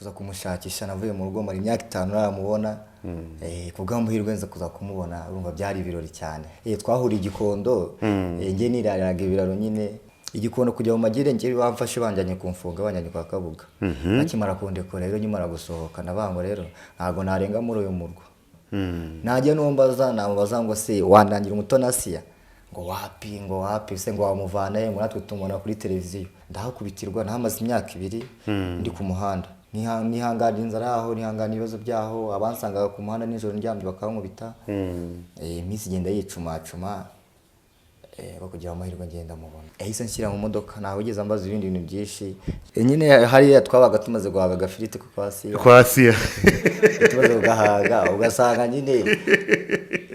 kuza kumushakisha navuye mu rugo mari imyaka 5 naramubona kubw'amahirwe nza kuza kumubona urumva byari ibirori cyane twahuriye igikondo nge nirariraga ibiraro nyine igikondo kujya mu magire nge bamfashe banjanye kumfunga banjanye kwa Kabuga nakimara kundekora rero nyimara gusohoka nabango rero ntago narenga muri uyu murwa najye nombaza namubaza ngo se wandangira umutona Asiya ngo wapi se ngo wamuvanaye ngo natwe tumubona kuri televiziyo ndahakubitirwa nahamaze imyaka 2 ndi ku muhanda nihangana inzara aho nihangana ibibazo byaho abansangaga ku muhanda nijoro ndyamye bakankubita iminsi igenda yicuma bakugira amahirwe ngenda mubona ahise nshyira mu modoka naho ugeze ambaza ibindi bintu byinshi nyine hari twabaga tumaze guhaga gafirite kwa Asiya tumaze guhaga ugasanga nyine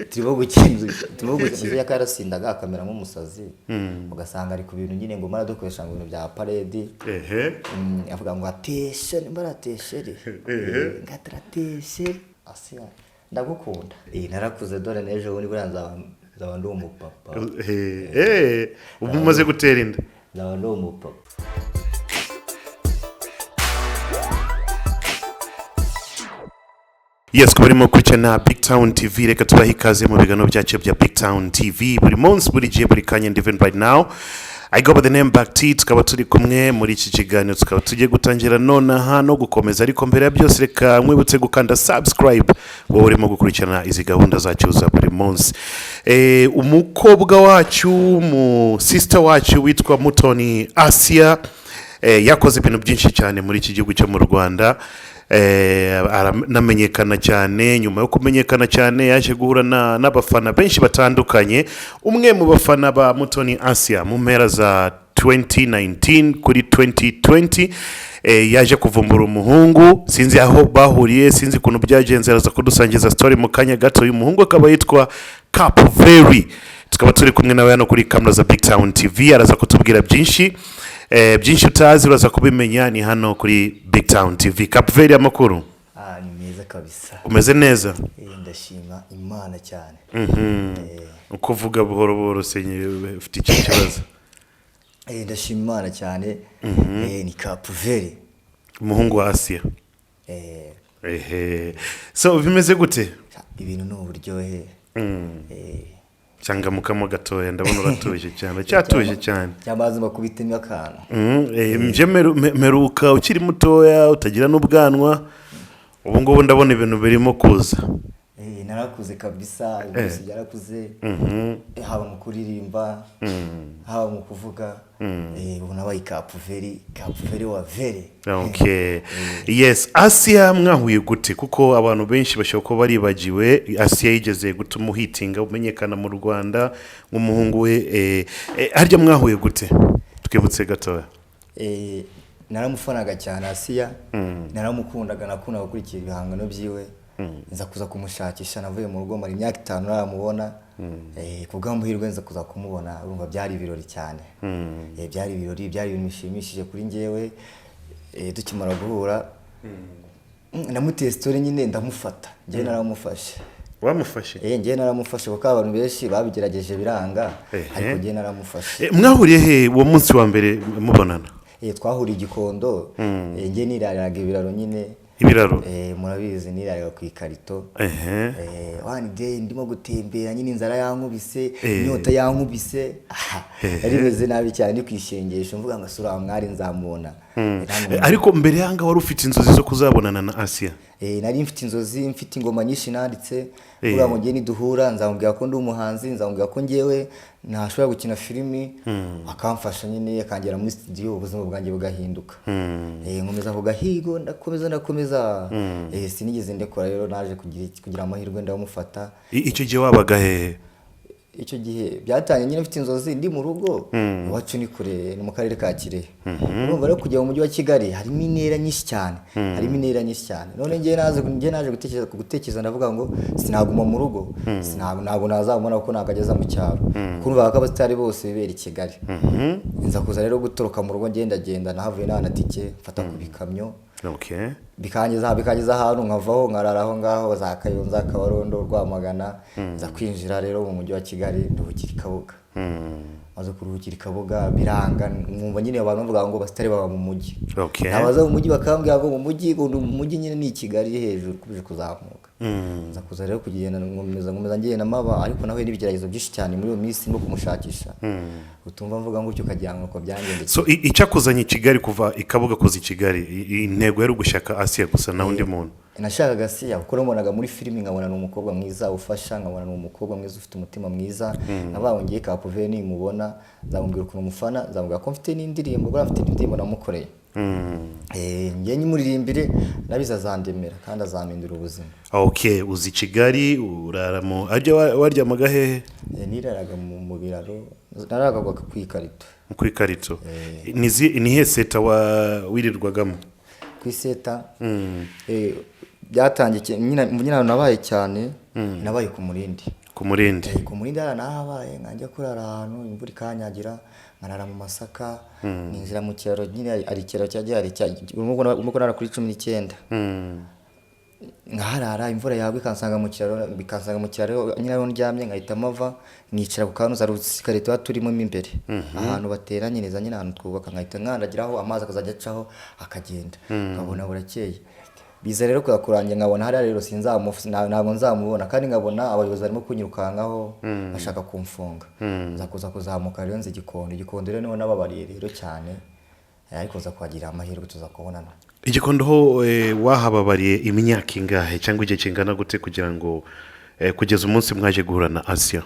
turimo gukinza yakarasindaga akamera nk'umusazi ugasanga ari ku bintu nyine ngo mara dukoresha ngo ibintu bya parade avuga ngo ateshe mbarateshere ngatrateshe Asiya ndagukunda narakuze dore nejo ubundi buranza zaba ndo umupapa ubu umaze gutera inda zaba ndo umupapa. Yes, kubarimo kurikirana Big Town TV, reka tubahe ikaze mu biganiro byacu bya Big Town TV buri munsi buri gihe buri kanya, and even right now I go by the name Back T. Tukaba turi kumwe muri iki kiganiro, tukaba tugiye gutangira nonaha no gukomeza, ariko mbere ya byose reka mwibutse gukanda subscribe wowe urimo gukurikirana izi gahunda zacu za buri munsi. Umukobwa wacu mu sister wacu witwa Mutoni Asiya yakoze ibintu byinshi cyane muri iki gihugu cyo mu Rwanda. Aramenyekana cyane, nyuma yo kumenyekana cyane yaje guhura n'abafana benshi batandukanye. Umwe mu bafana ba Mutoni Asiya mu mpera za 2019 kuri 2020 yaje kuvumbura umuhungu, sinzi aho bahuriye, sinzi kuntu byagenze, araza kudusangiza story mu kanya gato. Uyu muhungu akaba yitwa Capveri, tukaba turi kumwe nawe hano kuri kamera za Big Town TV, araza kutubwira byinshi utazi uraza kubimenya ni hano kuri Big Town TV. Capveri, amakuru? Ni meza kabisa. Umeze neza? Ndashima Imana cyane. Uko uvuga buhoro buhoro senye ufite iki kibazo? Ndashima Imana cyane. Ni Capveri, umuhungu wa Asiya. So bimeze gute? Ibintu no buryohe. Cyanga mukamo gatoya ndabona uratuje cyane, cyatuje cyane. Cyamaze makubitemo akana. Mje meruka ukiri mutoya utagira n'ubwanwa. Ubu ngo ndabona ibintu birimo kuza. Narakuze kabisa, ibintu byarakuze. Haba mu kuririmba, haba mu kuvuga. Ubu nabaye Capveri wa vere. Okay. Yes, Asiya mwahuye gute? Kuko abantu benshi bashobora ko baribagiwe Asiya yigeze gutuma hitinga umenyekana mu Rwanda nk'umuhungu we. Harya mwahuye gute? Twibutse gatoya. Naramufanaga cyane Asiya, naramukundaga, nakunda gukurikira ibihangano byiwe. Nza kuza kumushakisha navuye mu rugo mari imyaka 5 naramubona. Kubw'amahirwe nza kuza kumubona urumva byari ibirori cyane. Byari ibirori, byari ibintu bishimishije kuri ngewe. Tukimara guhura namuteye story nyine ndamufata, nge naramufashe. Wamufashe? Nge naramufashe kuko abantu benshi babigerageje biranga, ariko nge naramufashe. Mwahuriye he uwo munsi wa mbere mubonana? Twahuriye igikondo, nge nirariraga ibiraro nyine. Ibiraro? Murabizi nirarira ku ikarito. One day ndimo gutembera nyine inzara yankubise, inyota yankubise. Yarimeze nabi cyane ni kwishengesho mvuga ngo sura mwari nzamubona. Ariko mbere yanga wari ufite inzozi zo kuzabonana na Asiya? Nari mfite inzozi, mfite ingoma nyinshi nanditse. Ura ngo ngiye niduhura nzamubwira ko ndi umuhanzi, nzamubwira ko ngewe ntashobora gukina filimi, akamfasha nyine akangera muri studio ubuzima bwanjye bugahinduka. Nkomeza ku gahigo ndakomeza. Sinigeze ndekora rero naje kugira amahirwe ndamufata. Icyo gihe wabaga hehe? Icyo gihe byatanye nyine mfite inzozi ndi mu rugo iwacu ni kure ni mu karere ka Kirehe. Urumva rero kujya mu mujyi wa Kigali harimo intera nyinshi cyane. None ngiye naje gutekereza ndavuga ngo sinaguma mu rugo, ntabwo nazabona ko nagageza mu cyaro. Kumva ko abatari bose bibera i Kigali. Nza kuza rero gutoroka mu rugo ngenda nahavuye n'anatike mfata ku bikamyo. Okay. Bikangiza ahantu nkavaho nkararaho ngaho za Kayonza, Kabarondo, Rwamagana. Nza kwinjira rero mu mujyi wa Kigali ndubukira Kabuga. maze kuruhukira Kabuga biranga mwumva nyine abantu bavuga ngo basitari baba mu mujyi. Okay. Nabaza mu mujyi bakambwira ngo mu mujyi nyine ni Kigali hejuru kubije kuzamuka. Nza kuza rero kugenda ngomeza ngenda maba ariko nawe n'ibigeragezo byinshi cyane muri iyo minsi no kumushakisha. Utumva mvuga ngo cyo kajyanga uko byangendeye. So icyakuzanye Kigali kuva Kabuga kuza i Kigali intego yari gushaka Asia gusa na undi muntu. Nashakaga Asia kuko nabonaga muri filimi nkabona n'umukobwa mwiza ufasha nkabona n'umukobwa mwiza ufite umutima mwiza nabawongiye Kapuve ni mubona nzamubwira ukuntu umufana nzamubwira ko mfite n'indirimbo ko afite n'indirimbo namukoreye. Ngiye nyimuririmbire nabiza zandemera kandi azamindura ubuzima. Okay, uzi Kigali uraramo ajya waryamaga hehe? Niraraga mu biraro naragaga kwikarito. Kwikarito. Ni he seta wirirwagamo? Kwiseta byatangiye nyina nabaye cyane nabaye ku Murindi. Ku Murindi. Ku Murindi nahabaye nkajya kurara ahantu imvura ikanyagira nkarara mu Masaka ninjira mu kiraro nyine ari kiraro cyagiye ari umuko nara kuri 19 ngarara imvura yagwe ikansanga mu kiraro nyine aho ndyamye nkahita mava nicara ku kantu za rusikarete turimo imbere ahantu bateranye neza nyine ahantu twubaka nkahita nkandagiraho amazi akazajya acaho akagenda nkabona burakeye. Biza rero kurangira nkabona hari rero ntabwo nzamubona kandi nkabona abayobozi barimo kunyirukankaho bashaka kumfunga. Nzakuza kuzamuka rero nzi Gikondo rero niho nababariye rero cyane ariko za kwagira amahirwe tuzakubonana. Igikondo ho wahababariye imyaka ingahe cyangwa igihe kingana gute kugira ngo kugeza umunsi mwaje guhura na Asia?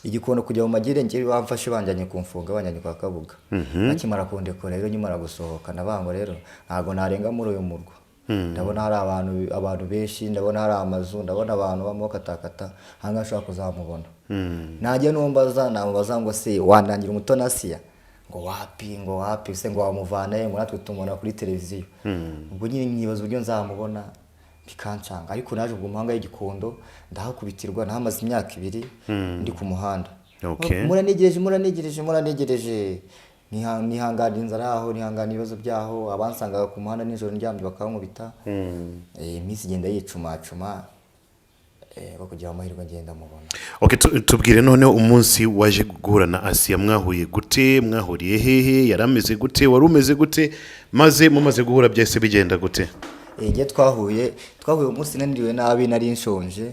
Igikondo kujya mu magire ngiye bamfashe banjanye kumfunga banjanye kwa Kabuga. Nakimara kundekora rero nyimara gusohoka nabango rero ntago narenga muri uyu murwa. Ndabona hari abantu benshi ndabona hari amazu ndabona abantu bamwe katakata hanga ashaka kuzamubona. Najye numbaza namubaza ngo se wandangira umutona Asia ngo wapi se ngo wamuvana ngo natwe tumubona kuri televiziyo. Ubwo nyine nyibaza uburyo nzamubona bikancanga ariko naje ubwo muhanga y'Igikondo ndahakubitirwa nahamaze imyaka 2 ndi ku muhanda. Okay. Muranegereje nihangana inzara aho nihangana ibibazo byaho abansangaga ku muhanda nijoro ndyamye bakankubita. Iminsi igenda yicuma kugira amahirwe ngenda mubona. Okay, tubwire none umunsi waje guhura na Asia mwahuye gute mwahuriye hehe yarameze gute warumeze gute maze mumaze guhura byese bigenda gute? Nge twahuye umunsi naniriwe nabi nari nshonje.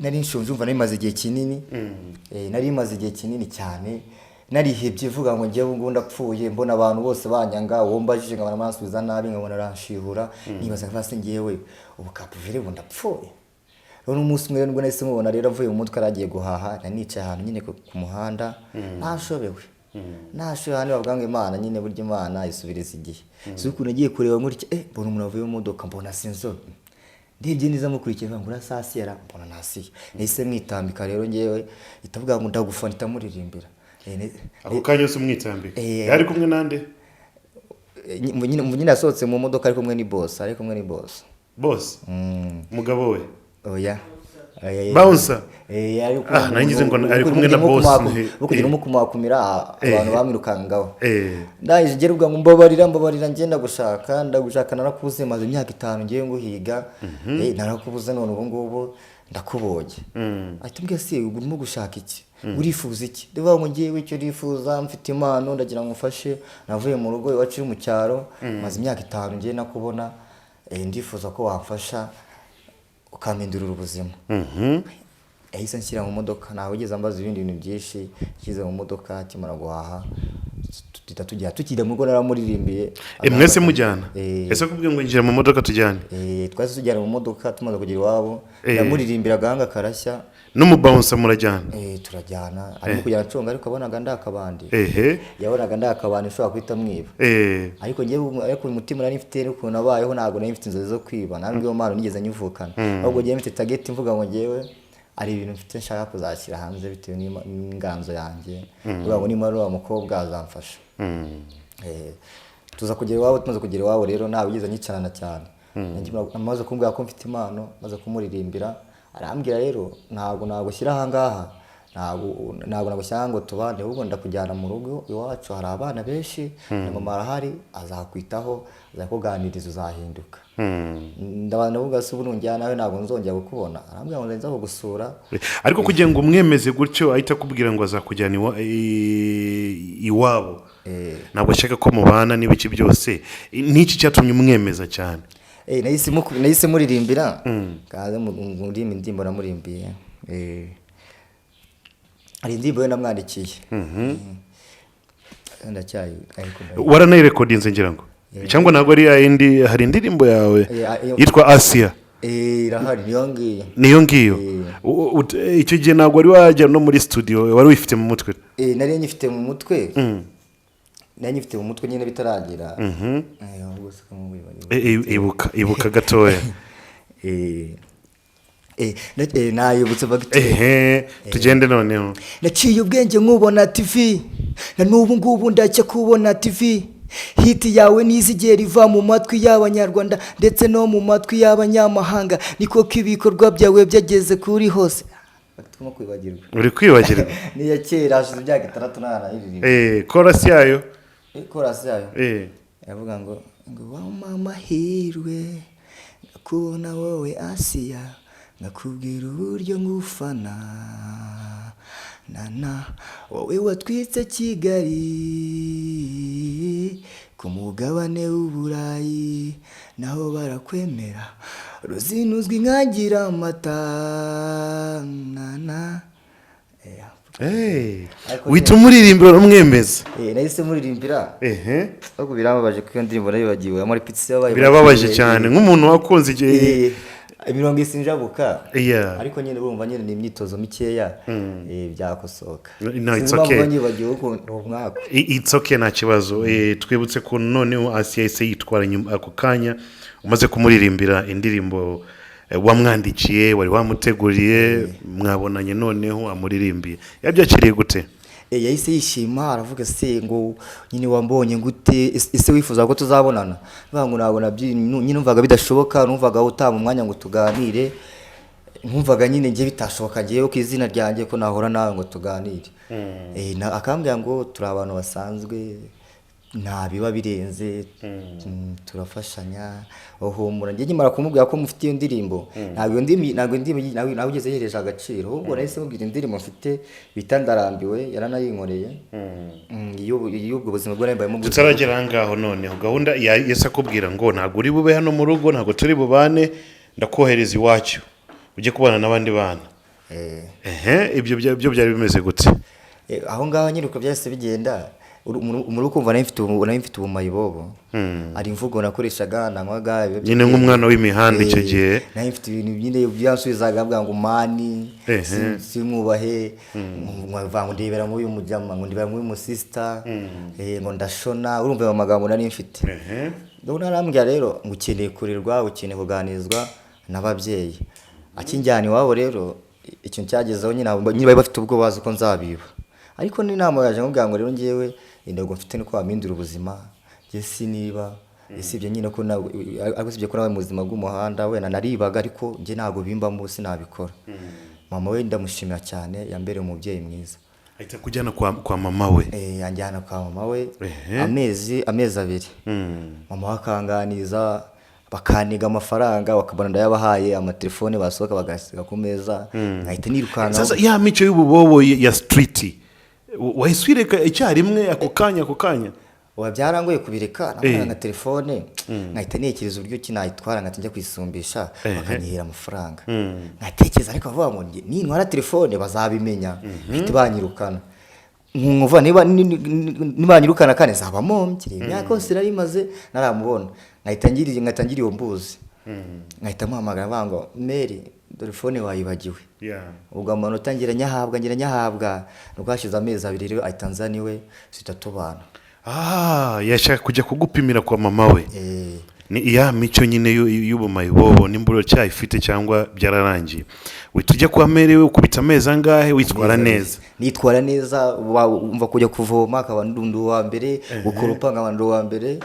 Nari nshonje umva nari maze igihe kinini cyane narihebye vuga ngo ngiye ngo ndapfuye mbona abantu bose banyanga wombajije ngabana mansubiza nabi ngabona ranshihura nibaza kwase ngiyewe ubu Kapuve rero ndapfuye. Rero umunsi umwe ngo nahise mubona rero avuye mu mutwe aragiye guhaha nanicaye ahantu nyine ku muhanda nashobewe. Hano bavuga ngo Imana nyine burya Imana isubiriza igihe. Suko nagiye kureba muri mbona umuntu avuye mu modoka mbona sinzo. Ndebye niza mukurikira ngo urasasi yara mbona nasi. Nahise mwitambika rero ngewe itavuga ngo ndagufana itamuririmbira. Ako kanyose umwitambika. Yari kumwe nande? Nyine asohotse mu modoka ari kumwe ni boss. Boss? Mugabo we? Oya. Bouncer? Nangize ngo ari kumwe na boss. Kugira umukumakumira abantu bamirukangaho. Ndahije gere ubwa ngo mbabarira ngenda gushaka narakubuze maze imyaka 5 ngiye nguhiga. Narakubuze none ubu ngubu ndakuboye. Atubwiye se urimo gushaka iki? Urifuza iki? Ndivuga ngo ngiye wicyo rifuza mfite impano ndagira ngo mfashe navuye mu rugo iwacu mu cyaro maze imyaka 5 ngiye nakubona ndifuza ko wafasha ukamindurira ubuzima. Yahise nshyira mu modoka nawe ugeze ambaza ibindi bintu byinshi kize mu modoka kimara guhaha tukijya mu rugo naramuririmbiye. Mwese mujyana? Ese kubwiye ngo ngira mu modoka tujyane? Twase tujyana mu modoka tumaze kugira iwabo ndamuririmbira gahanga karashya n'umubouncer murajyana? Turajyana ariko kujyana conga ariko abonaga ndakabandi. Yabonaga ndakabandi ushobora kwita mwiba. Ariko ngiye ariko umutima nari mfite uko nabayeho ntago nari mfite inzozi zo kwiba nambwe yo maro nigeze nyivukana. Ahubwo ngiye mfite target mvuga ngo ngewe ari ibintu mfite nshaka kuzashyira hanze bitewe n'inganzo yanjye. Uvuga ngo nimara wa mukobwa azamfasha. Tuza kugera iwabo tumaze kugera iwabo rero nawe ugeze nyicarana cyane. Namaze kumbwira ko mfite impano maze kumuririmbira arambwira rero ntago shyira ahangaha ntabwo nagushyira ngo tubane, ahubwo ndakujyana mu rugo iwacu hari abana benshi na mama arahari azakwitaho azakuganiriza uzahinduka. ndavuga se ubu nunjyana nawe ntabwo nzongera kukubona, arambwira ngo nza kugusura. Ariko kugira ngo umwemeze gutyo ahita akubwira ngo azakujyana iwabo, ntabwo ashaka ko mubana n'ibiki byose, n'iki cyatumye umwemeza cyane? nahise muririmbira kaze muri indirimbo namurimbiye, hari indirimbo namwandikiye ndacyayi waranayirekodinze ngira ngo, cyangwa ntabwo ari yindi? Hari indirimbo yawe yitwa Asia irahari, niyo ngiyo. Icyo gihe ntabwo wari wajya no muri studio, wari wifite mu mutwe? nari nyifite mu mutwe, nyine bitaragira. Ibuka gatoya. nayibutse bagite. Tugende noneho. Naciye ubwenge nkubona TV, na n'ubu ngubu ndacya kubona TV. Hiti yawe nizigera iva mu matwi y'abanyarwanda ndetse no mu matwi y'abanyamahanga, niko kibikorwa byawe byageze kuri hose. Batuma kwibagirwa. Uri kwibagirwa? Ni ya kera hashize imyaka 6 narayiririmba. Chorus yayo? Chorus yayo. Yavuga ngo wa mama hirwe nakubona wowe Asia, nakubwira uburyo ngufana nana, wowe watwitse Kigali ku mugabane w'Uburayi, naho barakwemera ruzinuzwi nkagira amata nana. Wita umuririmbira umwemeza? Nahise muririmbira. Ahubwo birababaje ko iyo ndirimbo nayibagiwe, muri pizza yabaye. Birababaje cyane nk'umuntu wakunze igihe imirongo isinjabuka, ariko nyine urumva nyine ni imyitozo mikeya byakosoka. It's okay. It's okay, nta kibazo. Twibutse ko noneho Asia yise yitwara nyuma ako kanya umaze kumuririmbira indirimbo wamwandikiye, wari wamuteguriye, mwabonanye noneho amuririmbiye, yabyakiriye gute? Yahise yishima, aravuga se ngo nyine wambonye gute, ese wifuza ko tuzabonana? Ngo nabona nyine numvaga bidashoboka, numvaga utama umwanya ngo tuganire, numvaga nyine ngiye bitashoboka ngiye ko izina ryanjye ko nahora nawe ngo tuganire. Akambwira ngo turi abantu basanzwe, nta biba birenze, turafashanya, ohumura. Ngiye nyimara kumubwira ko mufite iyo ndirimbo, ntabwo ugeze yereje agaciro, ahubwo nahise mubwira indirimbo mfite bita Ndarambiwe, yaranayinkoreye. Iyo ubwo buzima bwo nambaye mu buzima. Tutaragera ngaho noneho gahunda yese akubwira ngo ntabwo uri bube hano mu rugo, ntabwo turi bubane, ndakohereza iwacu ujye kubana n'abandi bana. Ibyo byari bimeze gute? Aho ngaho nyiruko byase bigenda, muri ukumva nayo mfite ubumayibobo, ari imvugo nakoreshaga nanywaga nyine nk'umwana w'imihanda icyo gihe. Nayo mfite ibintu nyine byansubizaga bwa ngo mani simwubahe, ngo ndebera nk'uyu mujyama, ngo ndebera nk'uyu musista, ngo ndashona, urumva ayo magambo nari mfite. Narambwira rero ngo ukeneye kurirwa, ukeneye kuganizwa n'ababyeyi. Akinjyana iwabo rero ikintu cyagezeho nyine bari bafite ubwo bazi ko nzabiba, ariko n'inama yaje nkubwira ngo rero ngewe indego mfite nuko wamindura ubuzima, nge siniba isibye nyine ko agusibye ko nawe mu buzima bw'umuhanda wena naribaga, ariko nge ntago bimbamo sinabikora. Mama we ndamushimira cyane, yambereye umubyeyi mwiza. Ahita kujyana kwa mama we? Yanjyana kwa mama we amezi 2. Mama wakanganiza, bakaniga amafaranga, bakabona ndayabahaye, amatelefone basohoka bagasiga ku meza, ngahita nirukanga. Sasa ya mico y'ububobo ya street wahiswireka icyarimwe ako kanya? Wabyarangoye kubireka, nka telefone ngahita nekereza uburyo kinayitwara, ngahita njya kwisumbisha, bakanyihera amafaranga. Ngatekereza ariko bavuga ngo nintwara telefone bazabimenya, bihita banyirukana. Nkumva nibanyirukana kane zabamombye, imyaka yose narimaze naramubona. Ngahita ngira iyo mbuzi, ngahita muhamagara bango Mary, telefone wayibagiwe. Ubwo amanota ngira nyahabwa, nukashize amezi 2 rero ahita nzaniwe sitatubana. Yashaka kujya kugupimira kwa mama we. Ni ya mico nyine y'ubumayibobo n'imburo cyayifite cyangwa byararangiye. Tujya kwa Mary we ukubita amezi angahe witwara neza? Nitwara neza, umva kujya kuvoma akaba ndundu wa mbere, gukoropa nk'abandi wa mbere.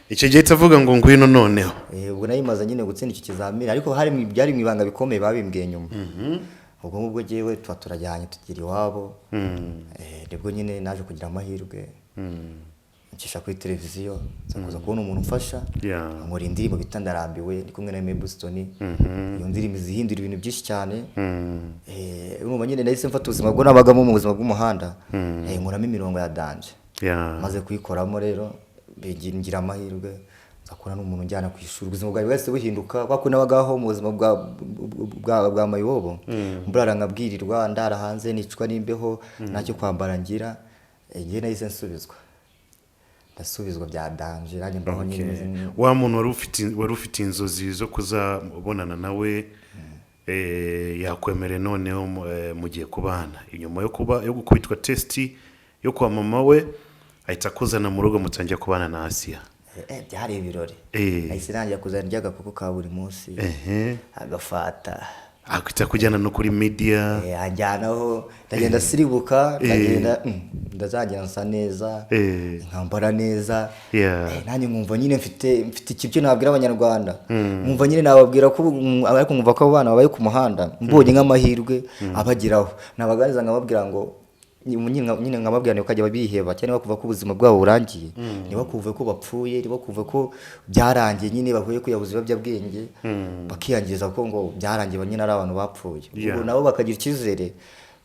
Icyo gihe tavuga ngo ngwino noneho. ubwo nayimaze nyine gutsinda iki kizamini ariko byari mu ibanga bikomeye babimbwiye nyuma ubwo ngubwo jewe tuba turajyanye tugira iwabo nibwo nyine naje kugira amahirwe ncisha kuri televiziyo nzakuza kubona umuntu umfasha nkora indirimbo bita Ndarambiwe ndi kumwe na Aime Boston iyo ndirimbo izihindura ibintu byinshi cyane urumva nyine nahise mfata ubuzima bwo nabagamo mu buzima bw'umuhanda nkuramo imirongo ya danje maze kuyikoramo rero ngira amahirwe nzakora n'umuntu njyana ku ishuri ubuzima bwawe bwese buhinduka kwako nabagaho mu buzima bwa mayibobo mburara nkabwirirwa ndara hanze nicwa n'imbeho ntacyo kwambara ngira igihe nahise ndasubizwa bya danje nanjye mbaho nyine wa muntu wari ufite inzozi zo kuzabonana nawe yakwemere noneho mugiye kubana inyuma yo gukubitwa testi yo kwa mama we ahita kuzana mu rugo mutangiye kubana na Asia byari ibirori nahise nanjye kuzana ry'agakoko ka buri munsi agafata akwita kujyana no kuri media anjyanaho ndagenda siribuka ndazangira nsa neza nkambara neza nanjye nkumva nyine mfite ikibyo nabwira abanyarwanda nkumva nyine nababwira ko ariko nkumva ko abana babaye ku muhanda mbonye nk'amahirwe abagiraho nabaganiza nkababwira ngo nyine nkababwira niba ukajya babiheba cyane bakuva ko ubuzima bwabo burangiye niba kuvuye ko bapfuye niba kuvuye ko byarangiye nyine bavuye kuyabuza ibiyobyabwenge bakiyangiza ko ngo byarangiye nyine ari abantu bapfuye ubwo nabo bakagira icyizere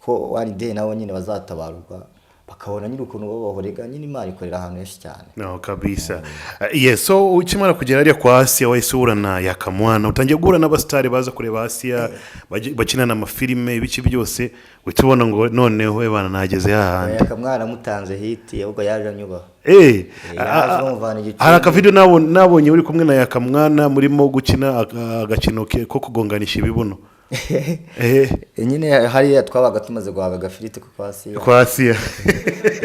ko one day nabo nyine bazatabarwa bakabona nyine ukuntu babahorega nyine Imana ikorera ahantu henshi cyane no kabisa so ukimara kugera ariya kwa Asia wahise urana Yakamwana utangiye guhura n'abastari baza kureba Asia bakinana amafilime ibiki byose uhita ubona ngo noneho ebana nageze hahandi Yakamwana mutanze hit ahubwo yaje anyuba hari akavideo nabonye uri kumwe na Yakamwana murimo gukina agakino ko kugonganisha ibibuno nyine hariya twabaga tumaze guhaga agafiriti kwa Asia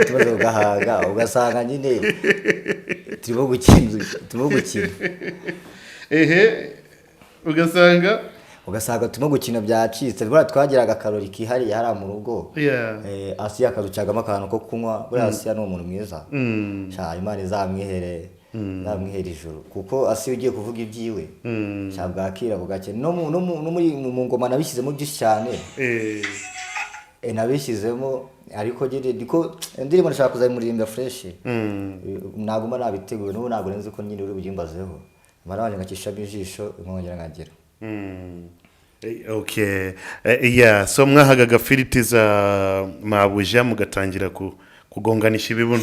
tumaze kugahaga ugasanga nyine turimo gukina ugasanga turimo gukina byacitse buriya twagiraga akarori kihariye hariya mu rugo Asia akaducagamo akantu ko kunywa buriya Asia ni umuntu mwiza Imana izamwihere namwihera ijuru kuko Asia ugiye kuvuga ibyiwe cyabwakira bugake no muri mu ngoma nabishyizemo byinshi cyane nabishyizemo ariko ndiko ndirimbo nashaka kuzayimuririmba fresh naguma nabiteguye n'ubu ntabwo nzi ko nyine uri bugimbazeho marabanje ngakishamo ijisho nkongera nkagira so mwahaga agafiriti za mabuja mugatangira kugonganisha ibibuno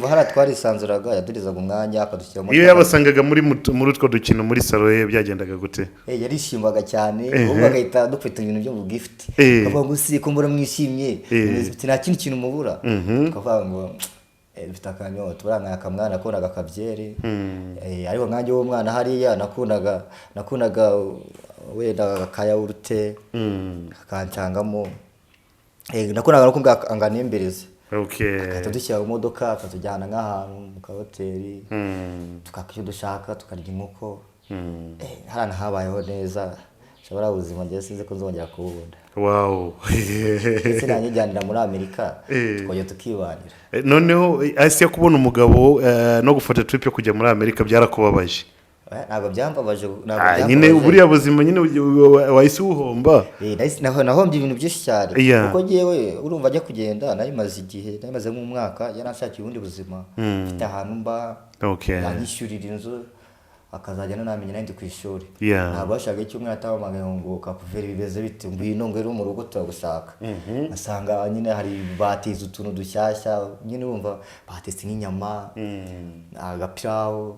hara twarisanzuraga yadurizaga umwanya akadushyiramo iyo yabasangaga muri utwo dukino muri salo ye byagendaga gute yarishimbaga cyane ubwo agahita dufite ibintu byo mu gift akavuga ngo si ko mbura mwishimye nta kintu mubura akavuga ngo dufite akanyota buranga Yakamwana akonaga akabyeri ariko nkanjye wo mwana hariya nakundaga wenda kayawurute akancangamo nakundaga no kumva anganembereze akatudushyira mu modoka akatujyana nk'ahantu mu kahoteli tukakicyo dushaka tukarya inkoko harana habayeho neza shabara ubuzima njye sinzi ko nzongera kububona ese nanjye muri Amerika twajya tukibanira noneho Asia kubona umugabo no gufata trip yo kujya muri Amerika byarakubabaje ntabwo byambabaje nyine buriya buzima nyine wahise uhomba nahombye ibintu byinshi cyane kuko ngewe urumva ajya kugenda nayimaze igihe nayimaze nk'umwaka yanashakiye ubundi buzima mfite ahantu mba yanyishyurira inzu akazajya namenya nandi ku ishuri ntabwo bashaka icyumweru atabamagaye ngo kapuveri bibeze bite ngwino ngwero mu rugo turagushaka asanga nyine hari batize utuntu dushyashya nyine urumva batetse nk'inyama agapirawo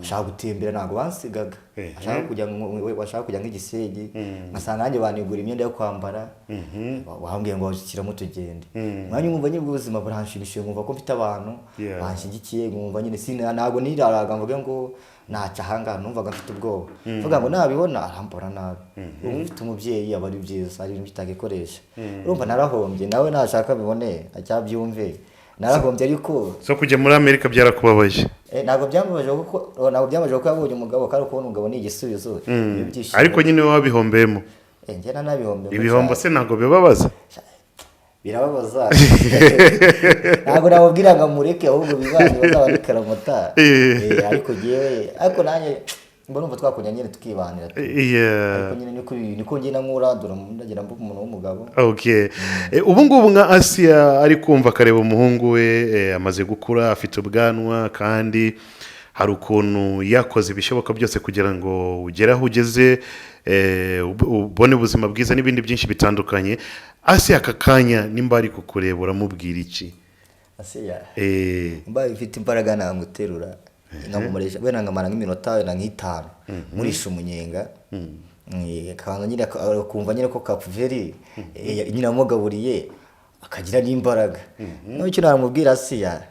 ashaka gutembera ntabwo bansigaga ashaka kujya nk'igisenge ngasanga nanjye banigura imyenda yo kwambara wambwiye ngo washyiramo tugende mwanya mwumva nyine ubuzima buranshimishije nkumva ko mfite abantu banshyigikiye nkumva nyine ntabwo niraraga mvuge ngo naca ahanga numvaga mfite ubwoba mvuga ngo nabibona arambora nabi ufite umubyeyi aba ari byiza ari ibintu bitagikoresha urumva narahombye nawe nashaka bibone acyabyumve narahombye ariko so kujya muri Amerika byarakubabaje ntabwo byambabaje kuko yabonye umugabo kandi kubona umugabo ni igisubizo ariko nyine wabihombeyemo njye nanabihombemo ibihombo se ntabwo bibabaza birababaza ntabwo nababwira ngo mureke ahubwo bibanze bazaba ari karamata ariko jewe ariko nanjye mba numva twakunya nyine tukibanira ariko nyine niko ngenda nkurandura ndagira mvuga umuntu w'umugabo. Okay. Ubu ngubu nka Asia ari kumva akareba umuhungu we amaze gukura afite ubwanwa kandi hari ukuntu yakoze ibishoboka byose kugira ngo ugere aho ugeze ubone ubuzima bwiza n'ibindi byinshi bitandukanye. Asia aka kanya nimba ari kukureba uramubwira iki? Asia mba ifite imbaraga namuterura nkamumoresha we nangamara nk'iminota na nk'itanu murisha umunyenga kandi nyine kumva nyine ko kapuveri nyine amugaburiye akagira n'imbaraga. N'icyo namubwira Asia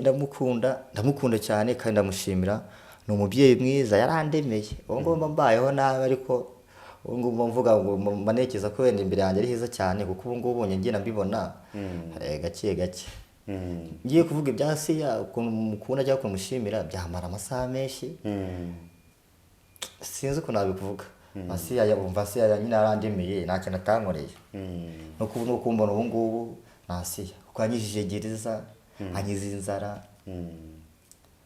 ndamukunda cyane kandi ndamushimira. Ni umubyeyi mwiza yarandemeye ubu ngubu mbayeho nabi ariko ubu ngubu mvuga ngo manekeza ko wenda imbere yanjye ari heza cyane kuko ubu ngubu ngenda mbibona gake gake. Ngiye kuvuga ibya Asia ukuntu mukunda cyangwa kumushimira byamara amasaha menshi sinzi uko nabikuvuga. Asia nyine yarandemeye nta kintu atankoreye no kumbona ubu ngubu na Asia kuko yanyijije gereza anyiza inzara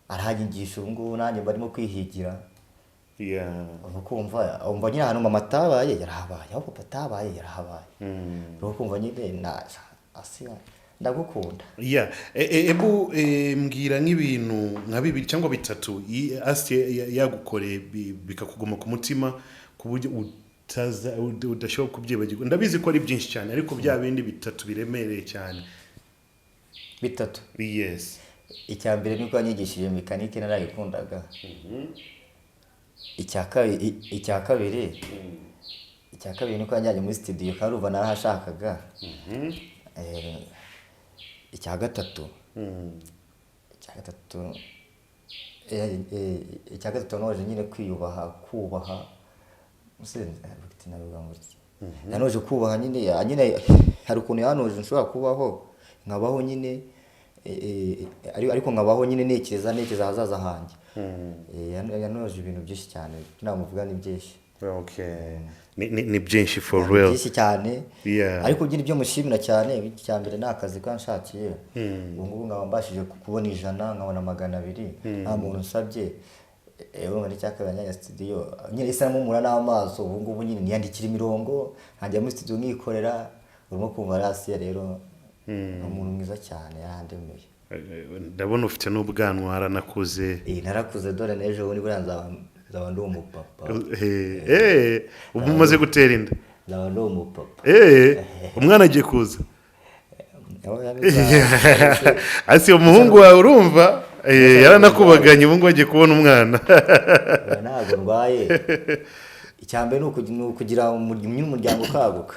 arahanyigisha ubu ngubu nanjye barimo kwihigira. Ukumva nyine ahantu mama atabaye yarahabaye aho papa atabaye yarahabaye ukumva nyine na Asia ndagukunda. Ebu mbwira nk'ibintu nka 2 cyangwa 3 Asia yagukoreye bikakuguma ku mutima ku buryo udashobora kubyibagirwa. Ndabizi ko ari byinshi cyane ariko bya bindi 3 biremereye cyane. 3? Yes. Icya mbere niko yanyigishije mekanike narayikundaga. Icya kabiri niko yanjyanye muri studio karuva narahashakaga. Icya gatatu noje nyine kubaha yanoje kubaha nyine hari ukuntu yanoje nshobora kubaho nkabaho nyine ariko nkabaho nyine nekeza hazaza hanjye. Yanoje ibintu byinshi cyane namuvuga ni byinshi. Okay. Ni byinshi for real. Byinshi cyane. Ariko ugira ibyo mushimira cyane cyambere nakazi kanshakiye. Ubu ngubu ngabambashije kubona 100 nkabona 200 nta muntu nsabye. Muri cyakabanya studio nyine isa n'umura n'amaso ubu ngubu nyine niyandikira imirongo ntajya muri studio nkikorera urimo kumva Asia rero umuntu mwiza cyane yarandemeye. Ndabona ufite n'ubwanwa aranakuze. Narakuze dore nejo ubundi buranza zaba ndi umupapa. Ubu umaze gutera inda. Zaba ndi umupapa. Umwana agiye kuza. Asi umuhungu wawe urumva yaranakubaganye ubu ngo agiye kubona umwana. Ntabwo ndwaye. Icyambere ni ukugira umuryango kaguka.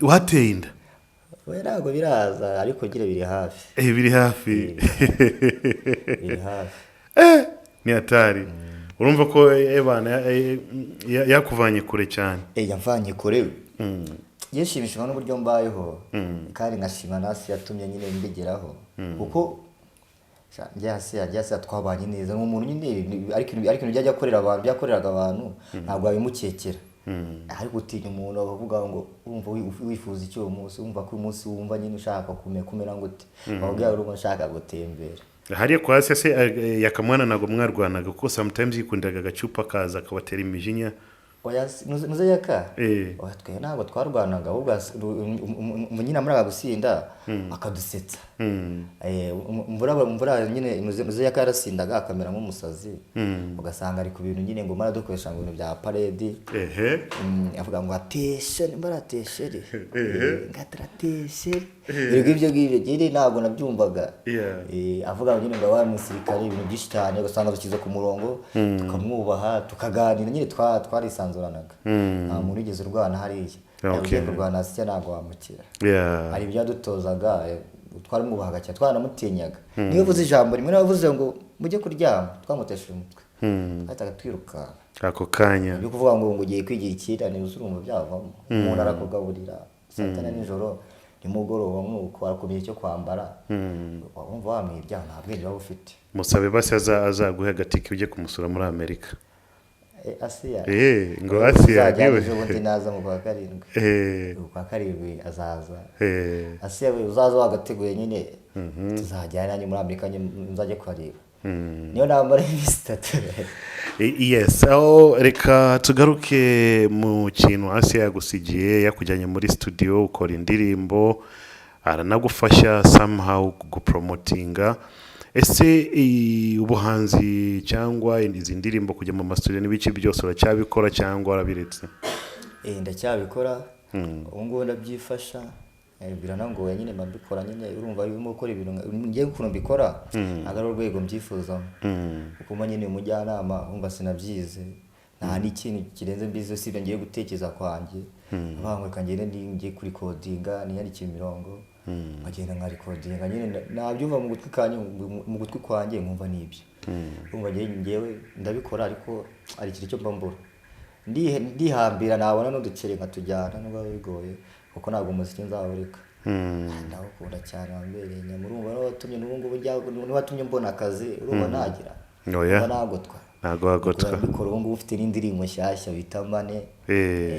Wateye inda? Ntabwo biraza ariko gira biri hafi. Biri hafi. Ni hatari. Urumva ko Ebana yakuvanye kure cyane. Yamvanye kure. Yishimishwa n'uburyo mbayeho kandi nkashima nasi yatumye nyine mbigeraho kuko Asia twabanye neza nk'umuntu nyine ariko byajya akorera abantu byakoreraga abantu ntabwo abimukekera. Ariko utinya umuntu avuga ngo urumva wifuza icyo umunsi wumva ko umunsi wumva nyine ushaka kumera ngute wabwira urumva ushaka gutembera. Hariya kwa Asia se yakamwana nago mwarwanaga kuko sometimes yikundaga agacupa kaza akabatera imijinya. Nuze yaka twe ntabwo twarwanaga ahubwo nyine amaraga gusinda akadusetsa. Mvura nyine nuze yaka yarasindaga akamera nk'umusazi ugasanga ari ku bintu nyine ngo mara dukoresha ngo ibintu bya parade. Avuga ngo ateshe mbarateshere ngatrateshere ibyo nyine ntabwo nabyumvaga. Avuga ngo nyine ngo abari musirikare ibintu byinshi cyane ugasanga dukize ku murongo tukamwubaha tukaganira nyine twarisanzuranaga nta muntu wigeze urwana hariya. Yagiye kurwana Asia ntabwo wamukira. Hari ibyadutozaga twaramwubahaga cyane twanamutinyaga. Niyo uvuze ijambo rimwe navuze ngo mujye kuryama twamutesheje umutwe ahitaga twiruka ako kanya. Byo kuvuga ngo ugiye kwigira ikirane uzurumva byavamo umuntu arakugaburira saa 10 nijoro nimugoroba nk'uko arakumira icyo kwambara wumva wamwibya nta bwenge waba ufite. Musabe basi azaguha agatike ujye kumusura muri Amerika. Asiya ngo Asiya niwe ubundi naza mu kwa karindwi kwa karindwi azaza Asiya uzaza wagateguye nyine tuzajyana nanjye muri Amerika nzajye kuhareba niyo namara iminsi 3. Yes, aho reka tugaruke mu kintu Asiya yagusigiye yakujyanye muri studio ukora indirimbo aranagufasha somehow gupromotinga. Ese ubuhanzi cyangwa izi ndirimbo kujya mu studio n'ibiki byose uracyabikora cyangwa warabiretse? Ndacyabikora ubu ngubu ndabyifasha biranangoye nyine mbikora nyine urumva urimo gukora ibintu ngiye ukuntu mbikora nagara urwego mbyifuzamo kuko nyine umujyanama umva sinabyize nta n'ikintu kirenze mbizi usibye ngiye gutekereza kwanjye abangwe kangene ngiye kuri codinga niyandikira imirongo agenda nka recordinga nyine nabyumva mu gutwi kwanjye nkumva nibyo urumva ngewe ndabikora ariko ari kiri cyo mbambura ndihambira nabona n'uducere nkatujyana n'ubwo bigoye kuko ntabwo umuziki nzaworeka ndawukunda cyane wambereye nyamurumva n'abatumye n'ubungubu n'abatumye mbona akazi urumva nagira nagotwa nagotwa bikora ubungubu ufite n'indirimbo nshyashya bita Mane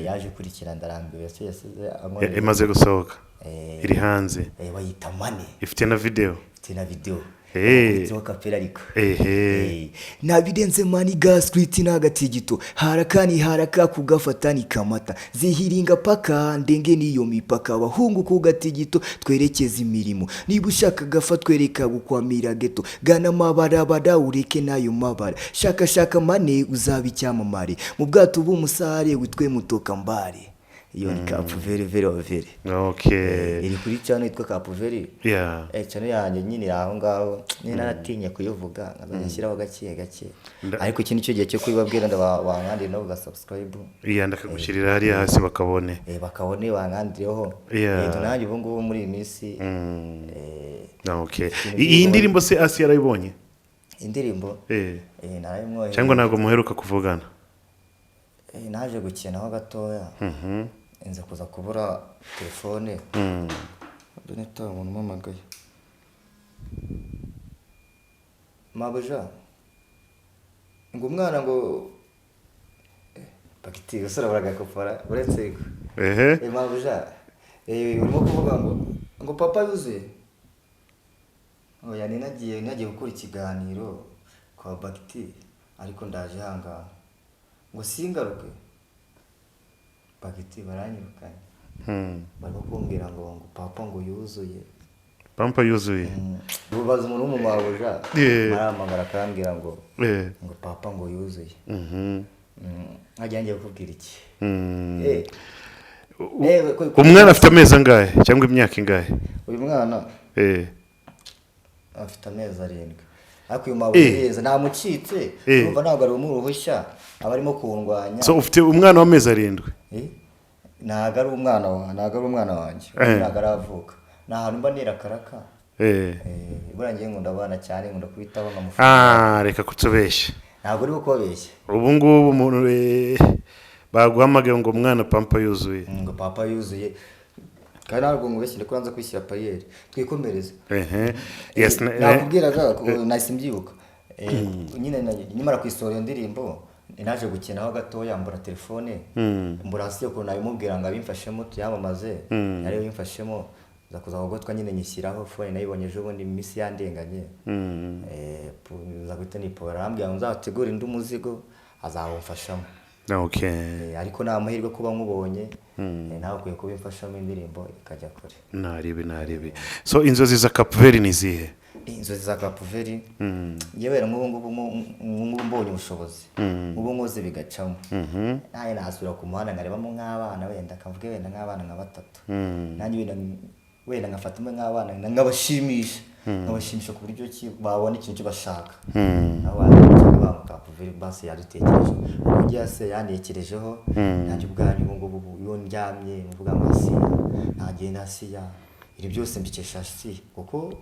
yaje kurikira ndarambiwe yasize imaze gusohoka iri hanze bayita Mane ifite na video kapera ariko nabidenze mani gascrit n'agatigito haraka kugafatani kamata zihiringa paka ndenge niyo mipaka abahungu ku gatigito twerekeza imirimo niba ushaka gafa twereka gukwamira geto gana mabarabara ureke nayo mabara shaka Mane uzaba icyamamare mu bwato bw'umusare witwe mutoka mbare iyo ni Kapuveri very iri kuri channel yitwa Kapuveri channel yanjye nyine aho ngaho nyine naratinye kuyivuga nkazashyiraho gake ariko ikindi cyo gihe cyo kubibabwira ndabangandi no ugasubscribe ndakagushyirira hariya hasi bakabone bangandireho nanjye ubu ngubu muri iyi minsi iyi ndirimbo se Asiya yarayibonye indirimbo narayimwoye cyangwa ntabwo muheruka kuvugana? Naje gukinaho gatoya enza kuza kubura telefone doneta umuntu mpamagaye mabuja ngo umwana ngo bagiti usora baragakopara uretse mabuja urimo kuvuga ngo papa yuzuye oya nagiye gukora ikiganiro kwa bagiti ariko ndaje hangana ngo singaruke bagiti baranyirukanye bari kumbwira ngo papa ngo yuzuye ubaza umuntu w'umumabuja maramagara akambwira ngo papa ngo yuzuye ngiye kukubwira iki umwana afite amezi angahe cyangwa imyaka ingahe? uyu mwana afite amezi 7 ariko uyu mabuja namucitse urumva ntabwo ari umuruhushya abarimo kundwanya. So ufite umwana w'amezi 7? Ntabwo ari umwana wanjye ntabwo aravuka nahantu mba nira karaka burangiye ngo ndabana cyane ngo ndakubitaho nkamufata reka kutubeshya ntabwo uri ukobeshya ubu ngubu umuntu baguhamagaye ngo umwana papa yuzuye ngo papa yuzuye kandi ntabwo ngubeshye kuranza kwishyira pariyeri twikomereze nakubwiraga nahise mbyibuka nyine nyimara kwisora iyo ndirimbo naje gukinaho gatoya mbura telefone mbura hasi yo nabimubwira ngo abimfashemo tuyamamaze ariyo yimfashemo zakuza kugotwa nyine nyishyiraho phone nayibonye ejo bundi iminsi yandenganye zaguhita nipora arambwira ngo nzategura indi umuzigo azawumfashamo ariko nta mahirwe kuba nkubonye nawe ukwiye kubimfashamo indirimbo ikajya kure naribi so inzozi za Kapuveri ni zihe? Inzozi za Kapuveri yewe nk'ubu mbonye ubushobozi ubu nkoze bigacamo naye nasubira ku muhanda ngarebamo nk'abana wenda kavuge wenda nk'abana nka 3 nanjye wenda ngafatamo nk'abana ngabashimisha ku buryo babona ikintu cyo bashaka ba Kapuveri basi yadutekereje ugiye se yanekerejeho nanjye ubwanyu ngubu iyo ndyamye mvuga amasi ntagenda Asiya iri byose mbikesha Asiya kuko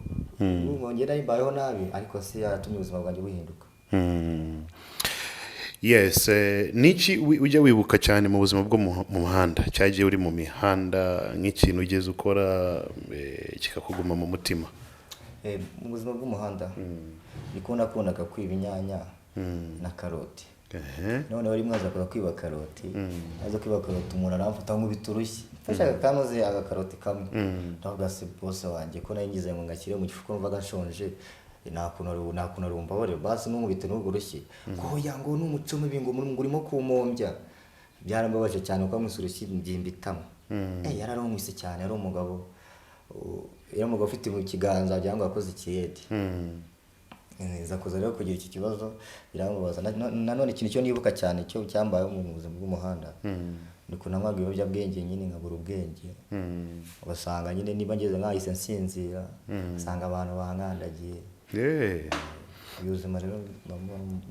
ngongera imbayeho nabi ariko Asiya yatumye ubuzima bwanjye buhinduka. Yes, niki ujya wibuka cyane mu buzima bwo mu muhanda cyagiye uri mu mihanda nk'ikintu ugeze ukora kikakuguma mu mutima? Mu buzima bw'umuhanda niko nakundaga kwiba inyanya na karoti none wari mwaza kuza kwiba karoti aza kwiba karoti umuntu aramfuta nk'ubita urushyi mfashe akanoze agakaroti kamwe ndavuga se bose wanjye ko nayigize ngo ngakire mu gifuko numvaga nshonje nakuntu rumbabare basi n'umubite n'ubwo rushyi ko yango n'umuco mubi ngo urimo kumombya byarambabaje cyane uko amusurushyi mby'imbitamo yararongwise cyane ari umugabo ufite mu kiganza byangwa akoze ikiyedi neza kuza rero kugira iki kibazo birambabaza nanone ikintu cyo nibuka cyane cyo cyambaye mu buzima bw'umuhanda niko namwaga ibiyobyabwenge nyine nkabura ubwenge ugasanga nyine niba ngeze nkahise nsinzira usanga abantu bankandagiye ubuzima rero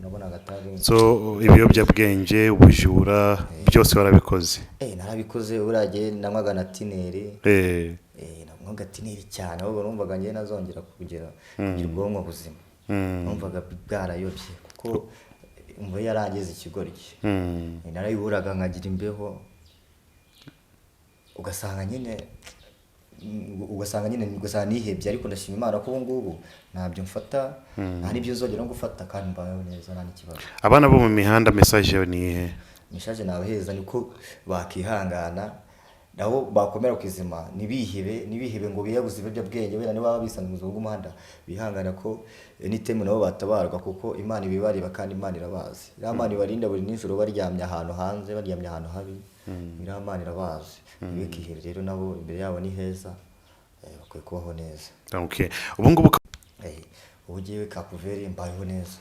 nabonaga atari so ibiyobyabwenge ubujura byose warabikoze narabikoze uragiye namwaga na tineri namwaga tineri cyane ahubwo numvaga ngiye nazongera kugira ubwonko buzima numvaga bwarayobye kuko umva yarangiza ikigoryi narayiburaga nkagira imbeho ugasanga nihebye ariko ndashima Imana ko ubu ngubu ntabyo mfata nta n'ibyo uzongera no gufata kandi mbayeho neza nta n'ikibazo. Abana bo mu mihanda message yo ni ihe? Message nabaheza niko bakihangana nabo bakomera kwizima nibihebe ngo biyabuze ibiyobyabwenge wenda niba babisanga mu buzima bw'umuhanda bihangana ko n'iteme nabo batabarwa kuko Imana ibibareba kandi Imana irabazi. Imana ibarinda buri nijoro baryamye ahantu hanze baryamye ahantu habi Imana irabazi. Bikihere rero nabo imbere yabo ni heza bakwiye kubaho neza. Okay, ubu ngubu ubugiye Kapuveri mbayeho neza.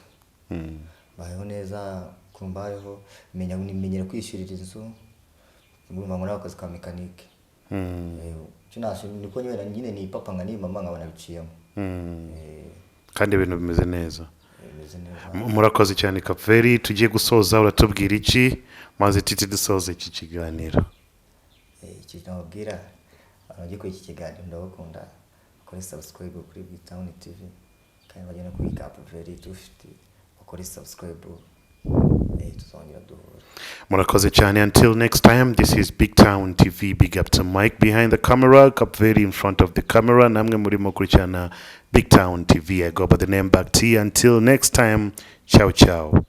Mbayeho neza kumbayeho menyera kwishyurira inzu nguruma muri akazi ka mekanike. Cyinashi niko nyine ni papa ngani mama nkabona biciyemo. Kandi ibintu bimeze neza. Murakoze cyane Kapuveri, tugiye gusoza uratubwira iki maze titi dusoze iki kiganiro? Iki nababwira abagiye kuri iki kiganiro ndabakunda kuri subscribe kuri Big Town TV kandi bagenda kuri Kapuveri 250 kuri subscribe tuzongera duhura. Murakoze cyane. Until next time, this is Big Town TV. Big up to Mike behind the camera, Kapuveri in front of the camera. Namwe murimo kurikirana Big Town TV. I go by the name Back T. Until next time, ciao ciao.